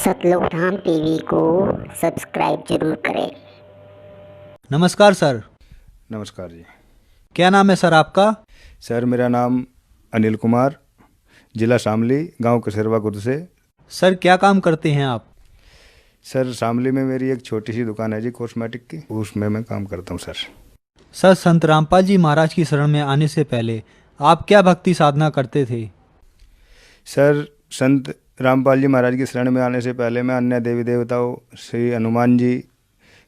सतलोक धाम TV को subscribe जरूर करें। नमस्कार सर। नमस्कार जी। क्या नाम है सर आपका? सर मेरा नाम अनिल कुमार, जिला शामली, गांव कसेरवा खुर्द से। सर क्या काम करते हैं आप? सर शामली में मेरी एक छोटी सी दुकान है जी कॉस्मेटिक की, उसमें मैं काम करता हूँ सर। सर संत रामपाल जी महाराज की शरण में आने से पहले आप क्या भक्ति साधना करते थे? सर संत रामपाल जी महाराज की शरण में आने से पहले मैं अन्य देवी देवताओं श्री हनुमान जी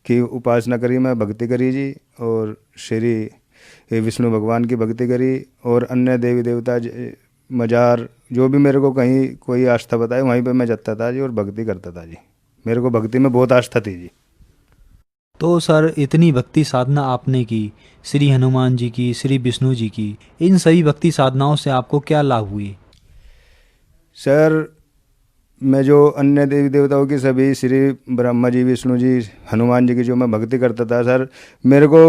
की उपासना करी, मैं भक्ति करी जी, और श्री विष्णु भगवान की भक्ति करी, और अन्य देवी देवता मजार जो भी मेरे को कहीं कोई आस्था बताए वहीं पे मैं जाता था जी और भक्ति करता था जी। मेरे को भक्ति में बहुत आस्था थी जी। तो सर इतनी भक्ति साधना आपने की, श्री हनुमान जी की, श्री विष्णु जी की, इन सभी भक्ति साधनाओं से आपको क्या लाभ हुए? सर मैं जो अन्य देवी देवताओं की सभी श्री ब्रह्मा जी, विष्णु जी, हनुमान जी की जो मैं भक्ति करता था सर, मेरे को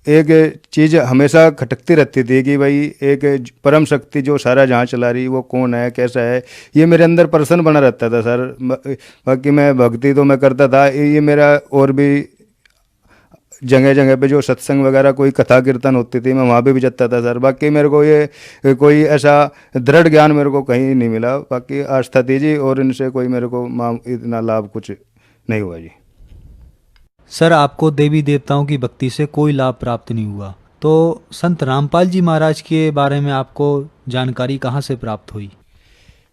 एक चीज़ हमेशा खटकती रहती थी कि भाई एक परम शक्ति जो सारा जहाँ चला रही वो कौन है, कैसा है, ये मेरे अंदर प्रश्न बना रहता था सर। बाकी मैं भक्ति तो मैं करता था, ये मेरा और भी जगह जगह पे जो सत्संग वगैरह कोई कथा कीर्तन होती थी मैं वहाँ पे भी जाता था सर। बाकी मेरे को ये कोई ऐसा दृढ़ ज्ञान मेरे को कहीं नहीं मिला, बाकी आस्था थी जी, और इनसे कोई मेरे को इतना लाभ कुछ नहीं हुआ जी। सर आपको देवी देवताओं की भक्ति से कोई लाभ प्राप्त नहीं हुआ, तो संत रामपाल जी महाराज के बारे में आपको जानकारी कहाँ से प्राप्त हुई?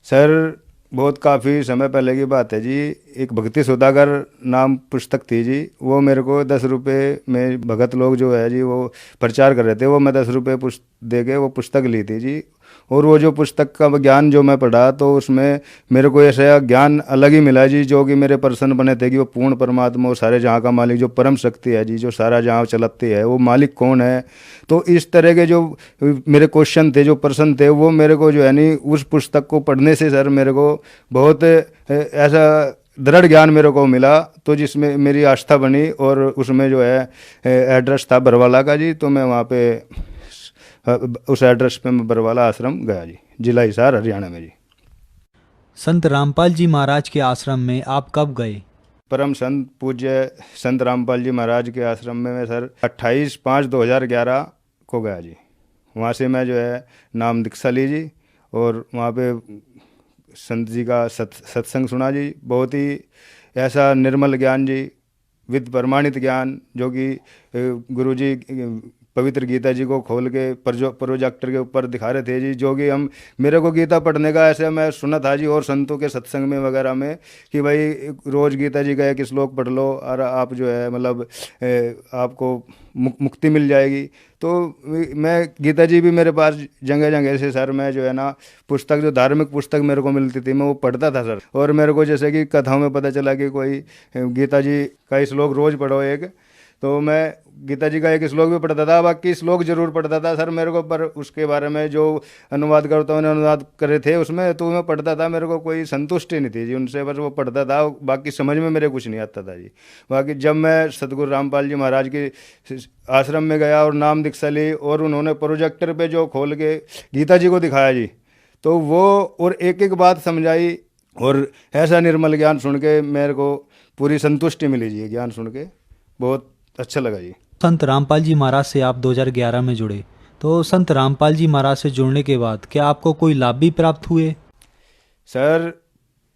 सर बहुत काफ़ी समय पहले की बात है जी। एक भक्ति सौदागर नाम पुस्तक थी जी, वो मेरे को 10 रुपये में भगत लोग जो है जी वो प्रचार कर रहे थे, वो मैं 10 रुपये दे के वो पुस्तक ली थी जी। और वो जो पुस्तक का ज्ञान जो मैं पढ़ा तो उसमें मेरे को ऐसा ज्ञान अलग ही मिला जी, जो कि मेरे प्रश्न बने थे कि वो पूर्ण परमात्मा, वो सारे जहाँ का मालिक जो परम शक्ति है जी, जो सारा जहाँ चलाती है, वो मालिक कौन है। तो इस तरह के जो मेरे क्वेश्चन थे, जो प्रश्न थे, वो मेरे को जो है नहीं उस पुस्तक को पढ़ने से सर मेरे को बहुत ऐसा दृढ़ ज्ञान मेरे को मिला, तो जिसमें मेरी आस्था बनी। और उसमें जो है एड्रेस था बरवाला का जी, तो मैं वहाँ पे उस एड्रेस पे मैं बरवाला आश्रम गया जी, जिला हिसार, हरियाणा में जी। संत रामपाल जी महाराज के आश्रम में आप कब गए? परम संत पूज्य संत रामपाल जी महाराज के आश्रम में मैं सर 28/5/2011 को गया जी। वहाँ से मैं जो है नाम दीक्षा ली जी, और वहाँ पे संत जी का सत्संग सुना जी। बहुत ही ऐसा निर्मल ज्ञान जी, विद प्रमाणित ज्ञान, जो कि गुरु जी पवित्र गीता जी को खोल के प्रोजेक्टर के ऊपर दिखा रहे थे जी, जो कि हम मेरे को गीता पढ़ने का ऐसे मैं सुना था जी, और संतों के सत्संग में वगैरह में कि भाई रोज़ गीता जी का एक श्लोक पढ़ लो और आप जो है मतलब आपको मुक्ति मिल जाएगी। तो मैं गीता जी भी मेरे पास जगह जगह से सर मैं जो है ना पुस्तक, जो धार्मिक पुस्तक मेरे को मिलती थी मैं वो पढ़ता था सर। और मेरे को जैसे कि कथाओं में पता चला कि कोई गीता जी का श्लोक रोज़ पढ़ो एक, तो मैं गीता जी का एक श्लोक भी पढ़ता था, बाकी श्लोक जरूर पढ़ता था सर मेरे को, पर उसके बारे में जो अनुवादकर्ताओं ने अनुवाद करे थे उसमें तो मैं पढ़ता था, मेरे को कोई संतुष्टि नहीं थी जी उनसे, बस वो पढ़ता था, बाकी समझ में मेरे कुछ नहीं आता था जी। बाकी जब मैं सतगुरु रामपाल जी महाराज के आश्रम में गया और नाम दीक्षा ली, और उन्होंने प्रोजेक्टर पे जो खोल के गीता जी को दिखाया जी, तो वो और एक एक बात समझाई, और ऐसा निर्मल ज्ञान सुन के मेरे को पूरी संतुष्टि मिली जी। ज्ञान सुन के बहुत अच्छा लगा जी। संत रामपाल जी महाराज से आप 2011 में जुड़े, तो संत रामपाल जी महाराज से जुड़ने के बाद क्या आपको कोई लाभ भी प्राप्त हुए? सर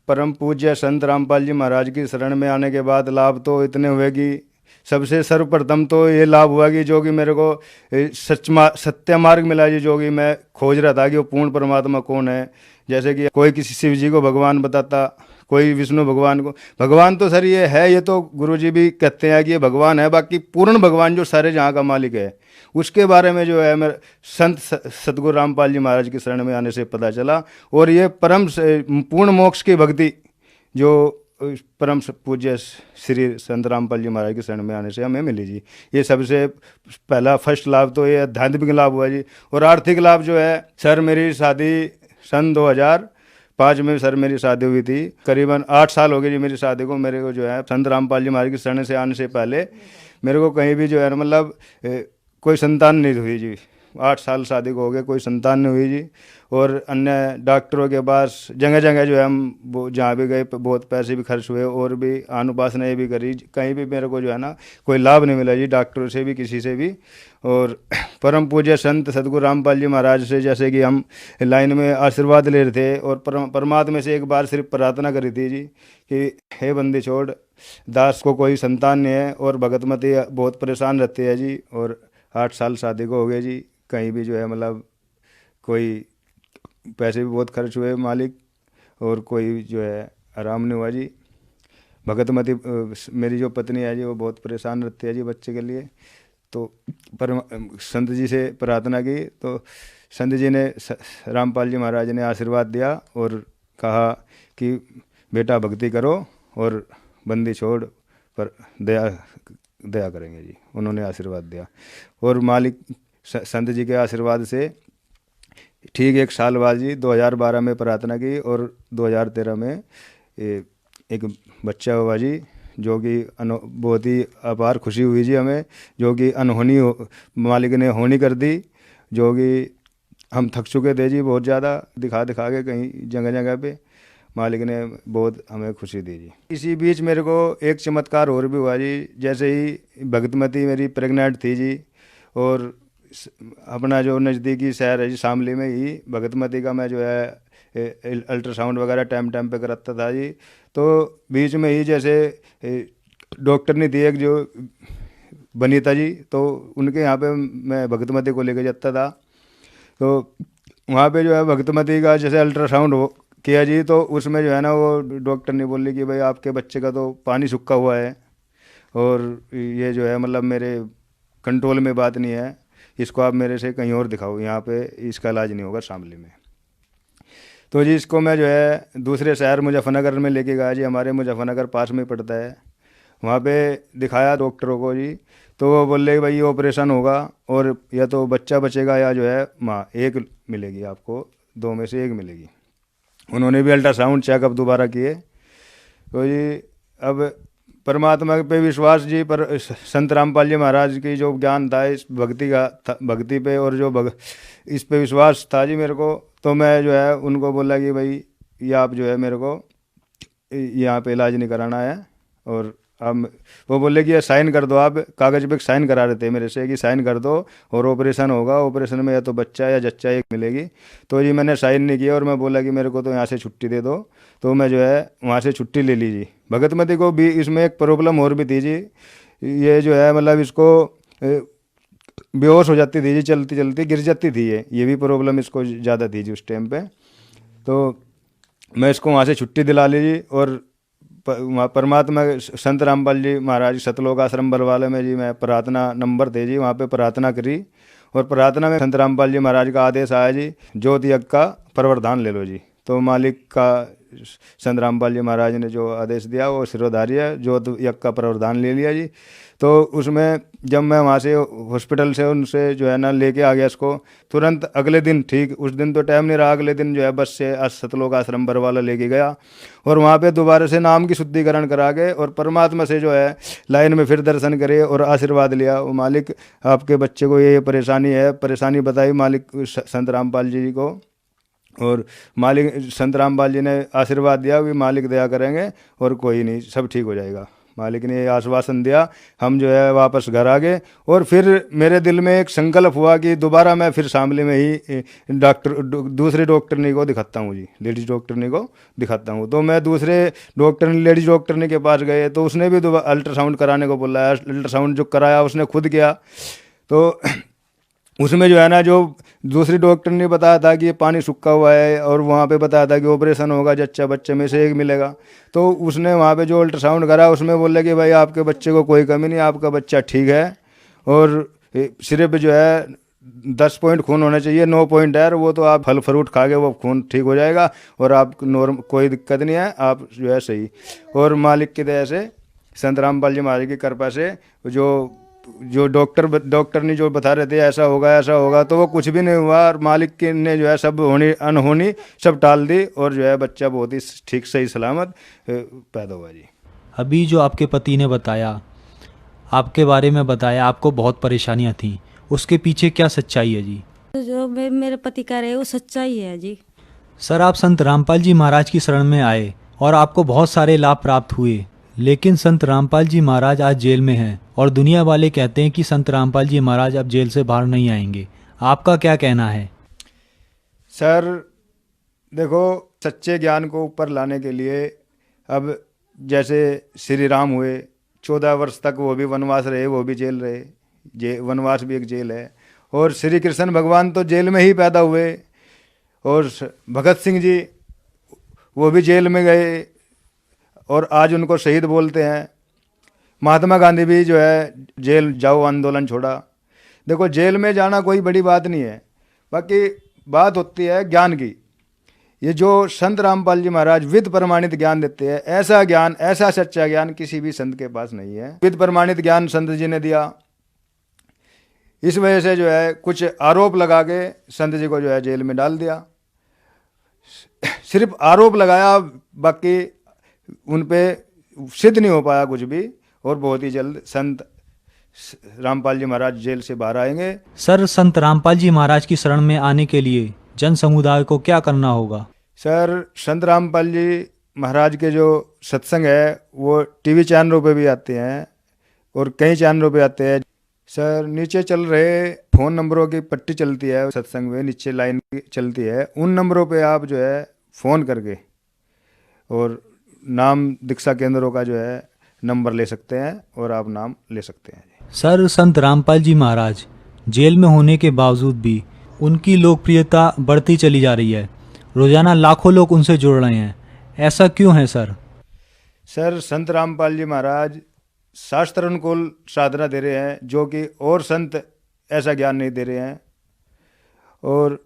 परम पूज्य संत रामपाल जी महाराज की शरण में आने के बाद लाभ तो इतने हुए कि सबसे सर्वप्रथम तो ये लाभ हुआ कि जो कि मेरे को सत्य मार्ग मिला जी, जो कि मैं खोज रहा था कि वो पूर्ण परमात्मा कौन है। जैसे कि कोई किसी शिव जी को भगवान बताता, कोई विष्णु भगवान को। भगवान तो सर ये है, ये तो गुरुजी भी कहते हैं कि ये भगवान है, बाकी पूर्ण भगवान जो सारे जहाँ का मालिक है उसके बारे में जो है मेरे संत सतगुरु रामपाल जी महाराज की शरण में आने से पता चला। और ये परम पूर्ण मोक्ष की भक्ति जो परम पूज्य श्री संत रामपाल जी महाराज की शरण में आने से हमें मिली जी, ये सबसे पहला फर्स्ट लाभ तो ये आध्यात्मिक लाभ हुआ जी। और आर्थिक लाभ जो है सर, मेरी शादी सन 2005 में सर मेरी शादी हुई थी, करीबन 8 साल हो गए जी मेरी शादी को। मेरे को जो है संत रामपाल जी महाराज की शरण से आने से पहले मेरे को कहीं भी जो है मतलब कोई संतान नहीं हुई जी। 8 साल शादी को हो गए, कोई संतान नहीं हुई जी। और अन्य डॉक्टरों के पास जगह जगह जो है हम वो जहाँ भी गए बहुत पैसे भी खर्च हुए और भी अनुपासनाएँ भी करी, कहीं भी मेरे को जो है ना कोई लाभ नहीं मिला जी, डॉक्टरों से भी किसी से भी। और परम पूज्य संत सदगुरु रामपाल जी महाराज से जैसे कि हम लाइन में आशीर्वाद ले रहे थे और परमात्मा से एक बार सिर्फ प्रार्थना करी थी जी कि हे बंदी छोड़, दास को कोई संतान नहीं है और भगतमती बहुत परेशान रहती है जी। और 8 साल शादी को हो गए जी, कहीं भी जो है मतलब कोई पैसे भी बहुत खर्च हुए मालिक, और कोई जो है आराम नहीं हुआ जी। भगतमती मेरी जो पत्नी है जी वो बहुत परेशान रहती है जी बच्चे के लिए। तो पर संत जी से प्रार्थना की तो संत जी ने रामपाल जी महाराज ने आशीर्वाद दिया और कहा कि बेटा भक्ति करो और बंदी छोड़ पर दया करेंगे जी। उन्होंने आशीर्वाद दिया और मालिक संत जी के आशीर्वाद से ठीक 1 साल बाद जी 2012 में प्रार्थना की और 2013 में एक बच्चा हुआ जी, जो कि बहुत ही अपार खुशी हुई जी हमें, जो कि अनहोनी मालिक ने होनी कर दी, जो कि हम थक चुके थे जी बहुत ज़्यादा दिखा दिखा के कहीं जगह जगह पे। मालिक ने बहुत हमें खुशी दी जी। इसी बीच मेरे को एक चमत्कार और भी हुआ जी। जैसे ही भगतमती मेरी प्रेग्नेंट थी जी, और अपना जो नज़दीकी शहर है जी शामली में ही भगतमती का मैं जो है अल्ट्रासाउंड वगैरह टाइम टाइम पे कराता था जी। तो बीच में ही जैसे डॉक्टर ने थी एक जो बनीता जी, तो उनके यहाँ पे मैं भगतमती को लेकर जाता था। तो वहाँ पे जो है भगतमती का जैसे अल्ट्रासाउंड किया जी, तो उसमें जो है ना वो डॉक्टर ने बोली कि भाई आपके बच्चे का तो पानी सूखा हुआ है और ये जो है मतलब मेरे कंट्रोल में बात नहीं है, इसको आप मेरे से कहीं और दिखाओ, यहाँ पे इसका इलाज नहीं होगा शामली में। तो जी इसको मैं जो है दूसरे शहर मुजफ्फरनगर में लेके गया जी, हमारे मुजफ्फरनगर पास में पड़ता है। वहाँ पे दिखाया डॉक्टरों को जी, तो वो बोले भाई ये ऑपरेशन होगा और या तो बच्चा बचेगा या जो है माँ, एक मिलेगी आपको, 2 में से एक मिलेगी। उन्होंने भी अल्ट्रासाउंड चेकअप दोबारा किए। तो जी अब परमात्मा पे विश्वास जी, पर संत रामपाल जी महाराज की जो ज्ञान था इस भक्ति का भक्ति पे और जो इस पे विश्वास था जी मेरे को, तो मैं जो है उनको बोला कि भाई ये आप जो है मेरे को यहाँ पे इलाज नहीं कराना है। और अब वो बोले कि ये साइन कर दो, आप कागज़ पे साइन करा रहे थे मेरे से कि साइन कर दो और ऑपरेशन होगा, ऑपरेशन में या तो बच्चा या जच्चा एक मिलेगी। तो जी मैंने साइन नहीं किया और मैं बोला कि मेरे को तो यहाँ से छुट्टी दे दो। तो मैं जो है वहाँ से छुट्टी ले ली जी। भगतमती को भी इसमें एक प्रॉब्लम और भी थी जी, ये जो है मतलब इसको बेहोश हो जाती थी जी, चलती चलती गिर जाती थी, ये भी प्रॉब्लम इसको ज़्यादा थी जी उस टाइम पे। तो मैं इसको वहाँ से छुट्टी दिला ली जी और वहाँ परमात्मा संत रामपाल जी महाराज सतलोक आश्रम बलवाले में जी मैं प्रार्थना नंबर थे जी, वहाँ पे प्रार्थना करी और प्रार्थना में संत रामपाल जी महाराज का आदेश आया जी, ज्योत यज्ञ का प्रवरदान ले लो जी। तो मालिक का संत रामपाल जी महाराज ने जो आदेश दिया वो सिरोधारी है, ज्योत यज्ञ का प्रवरदान ले लिया जी। तो उसमें जब मैं वहाँ से हॉस्पिटल से उनसे जो है ना लेके आ गया इसको, तुरंत अगले दिन, ठीक उस दिन तो टाइम नहीं रहा, अगले दिन जो है बस से सतलोक आश्रम बरवाला लेके गया और वहाँ पे दोबारा से नाम की शुद्धिकरण करा के और परमात्मा से जो है लाइन में फिर दर्शन करे और आशीर्वाद लिया। वो मालिक आपके बच्चे को ये परेशानी है, परेशानी बताई मालिक संत रामपाल जी को, और मालिक संत रामपाल जी ने आशीर्वाद दिया कि मालिक दया करेंगे और कोई नहीं, सब ठीक हो जाएगा। मालिक ने ये आश्वासन दिया। हम जो है वापस घर आ गए और फिर मेरे दिल में एक संकल्प हुआ कि दोबारा मैं फिर शामली में ही दूसरे डॉक्टरनी को दिखाता हूँ जी, लेडीज डॉक्टरनी को दिखाता हूँ। तो मैं दूसरे लेडीज डॉक्टरनी के पास गए तो उसने भी अल्ट्रासाउंड कराने को बोला। अल्ट्रासाउंड जो कराया उसने खुद किया, तो उसमें जो है ना जो दूसरी डॉक्टर ने बताया था कि ये पानी सूखा हुआ है और वहाँ पे बताया था कि ऑपरेशन होगा, जच्चा बच्चे में से एक मिलेगा। तो उसने वहाँ पे जो अल्ट्रासाउंड करा उसमें बोले कि भाई आपके बच्चे को कोई कमी नहीं, आपका बच्चा ठीक है और सिर्फ जो है 10 पॉइंट खून होना चाहिए, 9 पॉइंट है, वो तो आप फल फ्रूट खा के वो खून ठीक हो जाएगा और आप नॉर्मल, कोई दिक्कत नहीं है, आप जो है सही। और मालिक की दया से संत रामपाल जी महाराज की कृपा से जो डॉक्टर ने जो बता रहे थे ऐसा होगा, तो वो कुछ भी नहीं हुआ और मालिक ने जो है सब अनहोनी सब टाल दी और जो है बच्चा बहुत ही ठीक सही सलामत पैदा हुआ जी। अभी जो आपके पति ने बताया, आपके बारे में बताया, आपको बहुत परेशानियां थी, उसके पीछे क्या सच्चाई है जी? तो जो मेरे पति कह रहे हैं वो सच्चाई है जी। सर, आप संत रामपाल जी महाराज की शरण में आए और आपको बहुत सारे लाभ प्राप्त हुए, लेकिन संत रामपाल जी महाराज आज जेल में हैं और दुनिया वाले कहते हैं कि संत रामपाल जी महाराज अब जेल से बाहर नहीं आएंगे। आपका क्या कहना है? सर देखो, सच्चे ज्ञान को ऊपर लाने के लिए अब जैसे श्री राम हुए 14 वर्ष तक वो भी वनवास रहे, वो भी जेल रहे, वनवास भी एक जेल है। और श्री कृष्ण भगवान तो जेल में ही पैदा हुए, और भगत सिंह जी वो भी जेल में गए और आज उनको शहीद बोलते हैं। महात्मा गांधी भी जो है जेल जाओ आंदोलन छोड़ा। देखो, जेल में जाना कोई बड़ी बात नहीं है, बाकी बात होती है ज्ञान की। ये जो संत रामपाल जी महाराज विद प्रमाणित ज्ञान देते हैं, ऐसा ज्ञान, ऐसा सच्चा ज्ञान किसी भी संत के पास नहीं है। विद प्रमाणित ज्ञान संत जी ने दिया, इस वजह से जो है कुछ आरोप लगा के संत जी को जो है जेल में डाल दिया। सिर्फ आरोप लगाया, बाकी उन पे सिद्ध नहीं हो पाया कुछ भी। और बहुत ही जल्द संत रामपाल जी महाराज जेल से बाहर आएंगे। सर, संत रामपाल जी महाराज की शरण में आने के लिए जन समुदाय को क्या करना होगा? सर, संत रामपाल जी महाराज के जो सत्संग है वो टीवी चैनलों पे भी आते हैं और कई चैनलों पे आते हैं। सर, नीचे चल रहे फ़ोन नंबरों की पट्टी चलती है सत्संग में, नीचे लाइन चलती है, उन नंबरों पे आप जो है फ़ोन करके और नाम दीक्षा केंद्रों का जो है नंबर ले सकते हैं और आप नाम ले सकते हैं। सर, संत रामपाल जी महाराज जेल में होने के बावजूद भी उनकी लोकप्रियता बढ़ती चली जा रही है। रोजाना लाखों लोग उनसे जुड़ रहे हैं, ऐसा क्यों है सर? सर, संत रामपाल जी महाराज शास्त्र अनुकूल साधना दे रहे हैं, जो कि और संत ऐसा ज्ञान नहीं दे रहे हैं। और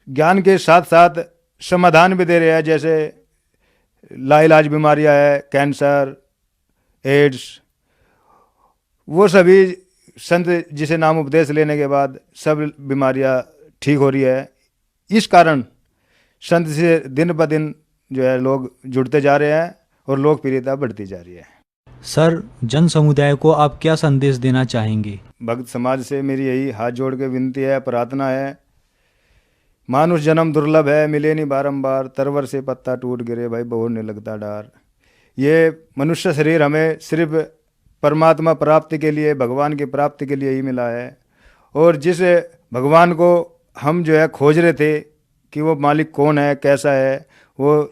ज्ञान के साथ साथ समाधान भी दे रहे हैं, जैसे लाइलाज बीमारियां है, कैंसर, एड्स, वो सभी संत जिसे नाम उपदेश लेने के बाद सब बीमारियां ठीक हो रही है। इस कारण संत से दिन ब दिन जो है लोग जुड़ते जा रहे हैं और लोकप्रियता बढ़ती जा रही है। सर, जन समुदाय को आप क्या संदेश देना चाहेंगे? भक्त समाज से मेरी यही हाथ जोड़ के विनती है, प्रार्थना है। मानुष जन्म दुर्लभ है, मिले नहीं बारंबार, तरवर से पत्ता टूट गिरे भाई बहुरने लगता डार। ये मनुष्य शरीर हमें सिर्फ परमात्मा प्राप्ति के लिए, भगवान की प्राप्ति के लिए ही मिला है। और जिस भगवान को हम जो है खोज रहे थे कि वो मालिक कौन है, कैसा है, वो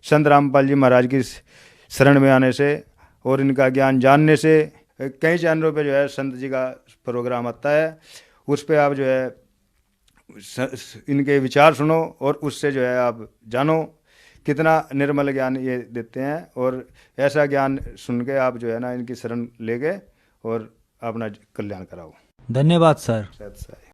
संत रामपाल जी महाराज की शरण में आने से और इनका ज्ञान जानने से कई चैनलों पे जो है संत जी का प्रोग्राम आता है, उस पे आप जो है इनके विचार सुनो और उससे जो है आप जानो कितना निर्मल ज्ञान ये देते हैं। और ऐसा ज्ञान सुन के आप जो है ना इनकी शरण लेके और अपना कल्याण कराओ। धन्यवाद सर। सत साई।